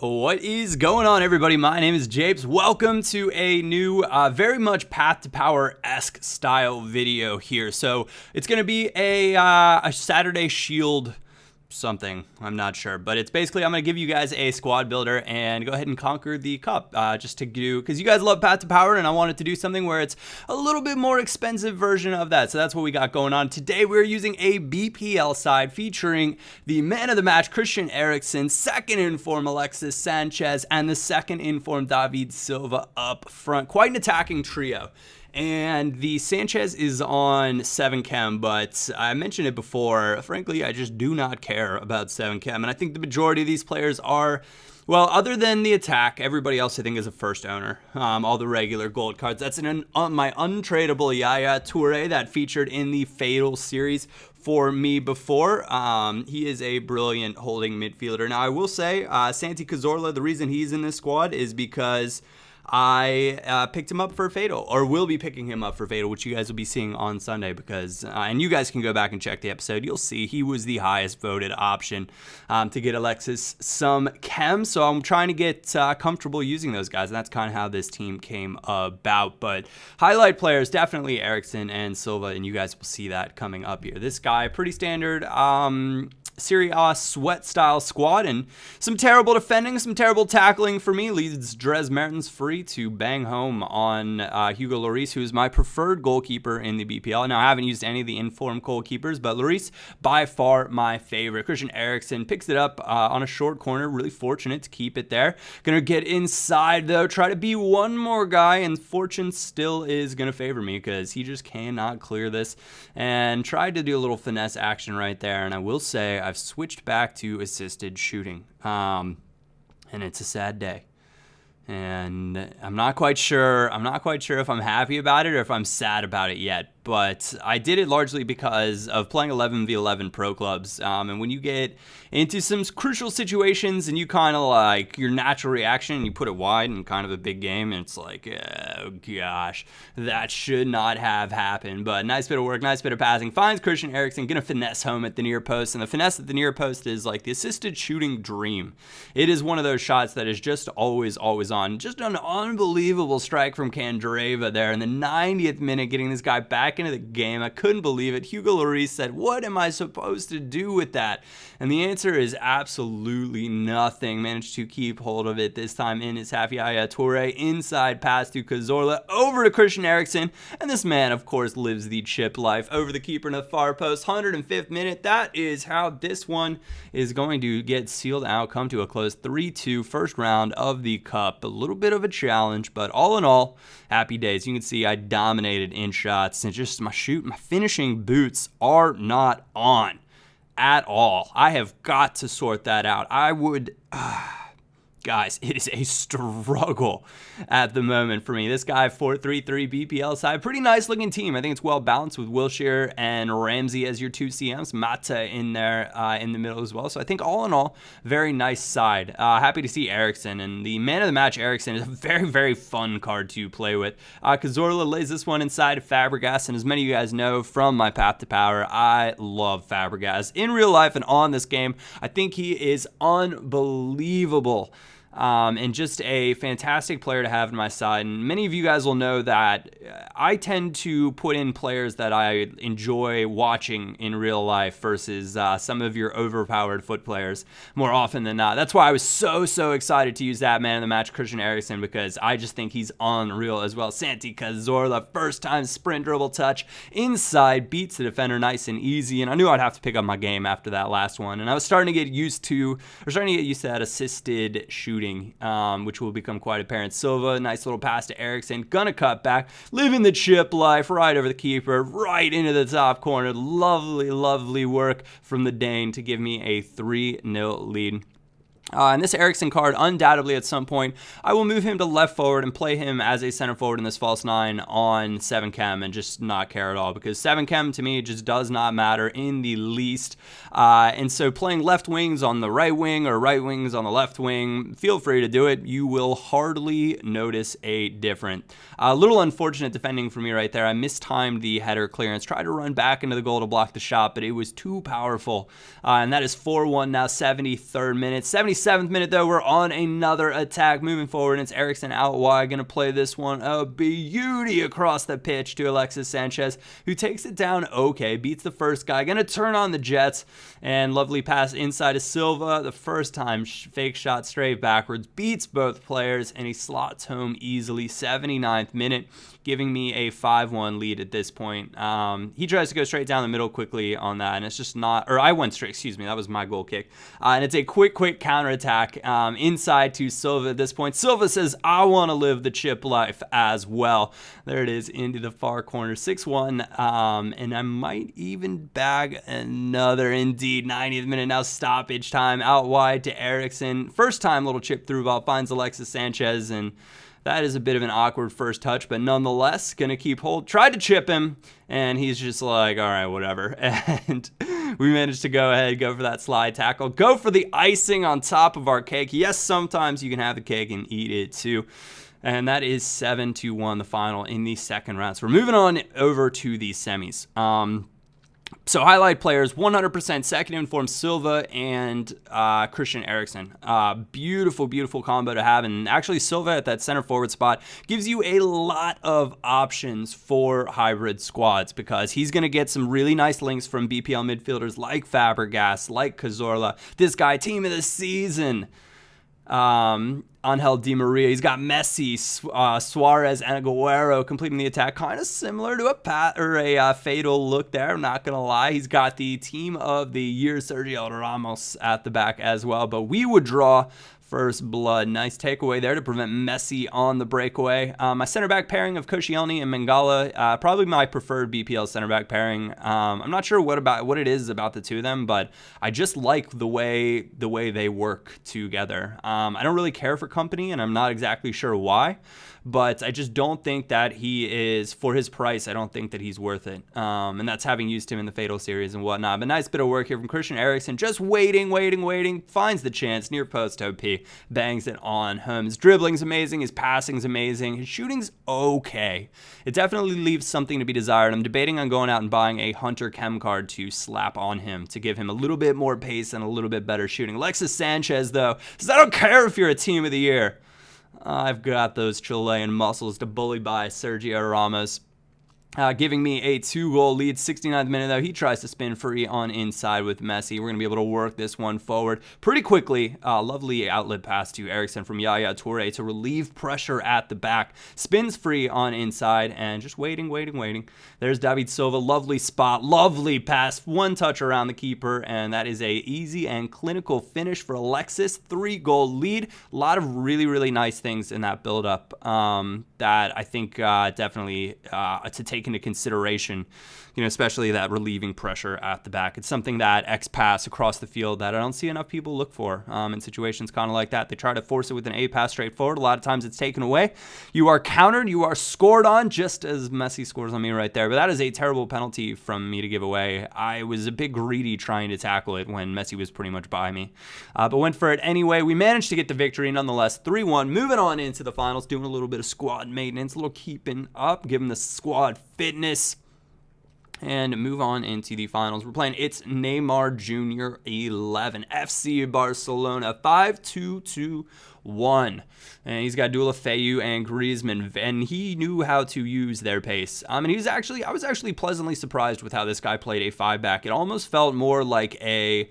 What is going on, everybody? My name is Japes. Welcome to a new, very much Path to Power-esque style video here. So it's going to be a Saturday Shield something. I'm not sure, but it's basically I'm going to give you guys a squad builder and go ahead and conquer the cup just to do, because you guys love Path to Power and I wanted to do something where it's a little bit more expensive version of that. So that's what we got going on. Today we're using a BPL side featuring the man of the match, Christian Eriksen, second in form, Alexis Sanchez, and the second in form, David Silva up front. Quite an attacking trio. And the Sanchez is on 7 chem, but I mentioned it before. Frankly, I just do not care about 7 chem. And I think the majority of these players are, well, other than the attack, everybody else I think is a first owner. All the regular gold cards. That's my untradeable Yaya Toure that featured in the Fatal series for me before. He is a brilliant holding midfielder. Now, I will say, Santi Cazorla, the reason he's in this squad is because I picked him up for Fatal, or will be picking him up for Fatal, which you guys will be seeing on Sunday, because, and you guys can go back and check the episode, you'll see he was the highest voted option to get Alexis some chem, so I'm trying to get comfortable using those guys, and that's kind of how this team came about. But highlight players, definitely Eriksen and Silva, and you guys will see that coming up here. This guy, pretty standard, Serie A sweat style squad, and some terrible defending, some terrible tackling for me leads Dres Mertens free to bang home on Hugo Lloris, who is my preferred goalkeeper in the BPL. Now, I haven't used any of the informed goalkeepers, but Lloris by far my favorite. Christian Eriksen picks it up on a short corner, really fortunate to keep it there. Gonna get inside though, try to be one more guy, and fortune still is gonna favor me because he just cannot clear this, and tried to do a little finesse action right there. And I will say I've switched back to assisted shooting, and it's a sad day. And I'm not quite sure if I'm happy about it or if I'm sad about it yet. But I did it largely because of playing 11v11 pro clubs. And when you get into some crucial situations and you kind of like your natural reaction and you put it wide in kind of a big game, and it's like, oh gosh, that should not have happened. But nice bit of work, nice bit of passing. Finds Christian Eriksen, gonna finesse home at the near post. And the finesse at the near post is like the assisted shooting dream. It is one of those shots that is just always on. Just an unbelievable strike from Candreva there in the 90th minute, getting this guy back into the game. I couldn't believe it. Hugo Lloris said, what am I supposed to do with that? And the answer is absolutely nothing. Managed to keep hold of it this time in his half. Yaya Toure, inside pass to Cazorla, over to Christian Eriksen, and this man, of course, lives the chip life over the keeper in the far post. 105th minute. That is how this one is going to get sealed out, come to a close. 3-2, first round of the cup. A little bit of a challenge, but all in all, happy days. You can see I dominated in shots, and just my finishing boots are not on at all. I have got to sort that out. I would, guys, it is a struggle at the moment for me. This guy, 4-3-3 BPL side, pretty nice looking team. I think it's well balanced with Wilshere and Ramsey as your two CMs. Mata in there in the middle as well. So I think all in all, very nice side. Happy to see Eriksen, and the man of the match, Eriksen, is a very, very fun card to play with. Cazorla lays this one inside of Fabregas, and as many of you guys know from my Path to Power, I love Fabregas in real life and on this game. I think he is unbelievable. And just a fantastic player to have on my side. And many of you guys will know that I tend to put in players that I enjoy watching in real life versus some of your overpowered foot players more often than not. That's why I was so excited to use that man of the match, Christian Eriksen, because I just think he's unreal as well. Santi Cazorla, first time sprint dribble touch inside, beats the defender nice and easy. And I knew I'd have to pick up my game after that last one. And I was starting to get used to that assisted shooting, which will become quite apparent. Silva, nice little pass to Eriksen, gonna cut back, living the chip life right over the keeper, right into the top corner. Lovely work from the Dane to give me a 3-0 lead. And this Eriksen card, undoubtedly at some point, I will move him to left forward and play him as a center forward in this false 9 on 7 chem and just not care at all, because 7 chem to me just does not matter in the least. And so playing left wings on the right wing or right wings on the left wing, feel free to do it. You will hardly notice a difference. A little unfortunate defending for me right there. I mistimed the header clearance, tried to run back into the goal to block the shot, but it was too powerful. And that is 4-1 now, 73rd minute. 76th 37th minute, though, we're on another attack moving forward. And it's Eriksen out wide, going to play this one a beauty across the pitch to Alexis Sanchez, who takes it down okay, beats the first guy, going to turn on the Jets, and lovely pass inside to Silva. The first time, fake shot straight backwards, beats both players, and he slots home easily. 79th minute, giving me a 5-1 lead at this point. He tries to go straight down the middle quickly on that, and it's just not, or I went straight, excuse me, that was my goal kick. And it's a quick counterattack inside to Silva at this point. Silva says, I want to live the chip life as well. There it is, into the far corner, 6-1, and I might even bag another, indeed. 90th minute, now stoppage time, out wide to Eriksen. First time little chip through ball, finds Alexis Sanchez, and that is a bit of an awkward first touch, but nonetheless, going to keep hold. Tried to chip him, and he's just like, all right, whatever. And we managed to go ahead, go for that slide tackle, go for the icing on top of our cake. Yes, sometimes you can have the cake and eat it too. And that is 7-1, the final in the second round. So we're moving on over to the semis. So highlight players, 100% second informed Silva and Christian Eriksen. Beautiful combo to have. And actually Silva at that center forward spot gives you a lot of options for hybrid squads, because he's going to get some really nice links from BPL midfielders like Fabregas, like Cazorla. This guy, team of the season. Angel Di Maria. He's got Messi, Suarez, and Aguero completing the attack. Kind of similar to a fatal look there, I'm not going to lie. He's got the team of the year, Sergio Ramos, at the back as well. But we would draw first blood. Nice takeaway there to prevent Messi on the breakaway. My center back pairing of Koscielny and Mangala, probably my preferred BPL center back pairing. I'm not sure what it is about the two of them, but I just like the way they work together. I don't really care for Company, and I'm not exactly sure why, but I just don't think that he is, for his price, I don't think that he's worth it. And that's having used him in the Fatal series and whatnot. But nice bit of work here from Christian Eriksen, just waiting, finds the chance, near post OP, bangs it on home. His dribbling's amazing, his passing's amazing, his shooting's okay. It definitely leaves something to be desired. I'm debating on going out and buying a Hunter Chem card to slap on him to give him a little bit more pace and a little bit better shooting. Alexis Sanchez, though, says, I don't care if you're a team of the year. I've got those Chilean muscles to bully by Sergio Ramos. Giving me a 2-goal lead. 69th minute, though, he tries to spin free on inside with Messi. We're going to be able to work this one forward pretty quickly. Lovely outlet pass to Eriksen from Yaya Toure to relieve pressure at the back. Spins free on inside and just waiting. There's David Silva. Lovely spot. Lovely pass. One touch around the keeper, and that is a easy and clinical finish for Alexis. 3-goal lead. A lot of really nice things in that build-up that I think definitely to take into consideration, especially that relieving pressure at the back. It's something that X-pass across the field that I don't see enough people look for in situations kind of like that. They try to force it with an A-pass straight forward. A lot of times it's taken away. You are countered. You are scored on, just as Messi scores on me right there. But that is a terrible penalty from me to give away. I was a bit greedy trying to tackle it when Messi was pretty much by me. But went for it anyway. We managed to get the victory nonetheless. 3-1. Moving on into the finals, doing a little bit of squad maintenance, a little keeping up, giving the squad fitness, and move on into the finals. We're playing It's Neymar Jr. 11, FC Barcelona, 5-2-2-1. And he's got Deulofeu and Griezmann, and he knew how to use their pace. And I was actually pleasantly surprised with how this guy played a 5-back. It almost felt more like a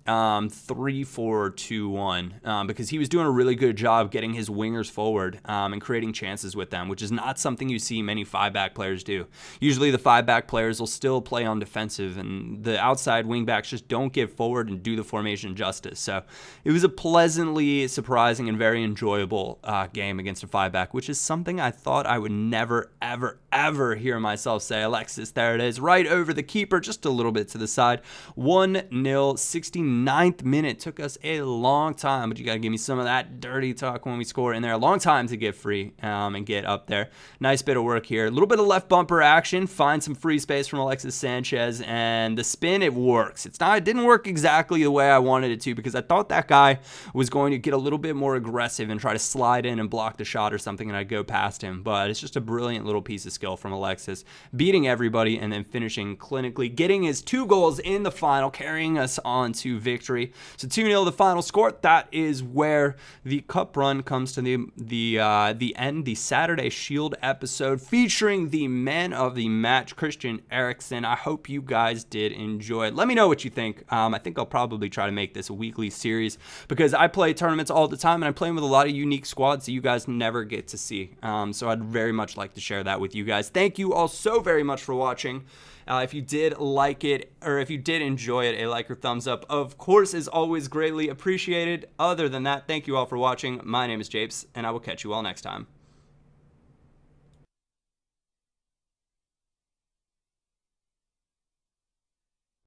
3-4-2-1 because he was doing a really good job getting his wingers forward and creating chances with them, which is not something you see many 5-back players do. Usually the 5-back players will still play on defensive, and the outside wingbacks just don't get forward and do the formation justice. So it was a pleasantly surprising and very enjoyable game against a 5-back, which is something I thought I would never, ever hear myself say. Alexis, there it is, right over the keeper, just a little bit to the side. 1-0, 69th minute. Took us a long time, but you got to give me some of that dirty talk when we score in there. A long time to get free and get up there. Nice bit of work here. A little bit of left bumper action. Find some free space from Alexis Sanchez, and the spin, it works. It didn't work exactly the way I wanted it to, because I thought that guy was going to get a little bit more aggressive and try to slide in and block the shot or something, and I'd go past him. But it's just a brilliant little piece of skill from Alexis, beating everybody and then finishing clinically, getting his 2 goals in the final, carrying us on to victory. So 2-0 the final score. That is where the cup run comes to the end. The Saturday Shield episode featuring the man of the match, Christian Eriksen. I hope you guys did enjoy it. Let me know what you think. I think I'll probably try to make this a weekly series because I play tournaments all the time and I'm playing with a lot of unique squads that you guys never get to see. So I'd very much like to share that with you guys. Thank you all so very much for watching. If you did like it, or if you did enjoy it, a like or thumbs up, of course, is always greatly appreciated. Other than that, thank you all for watching. My name is Japes, and I will catch you all next time.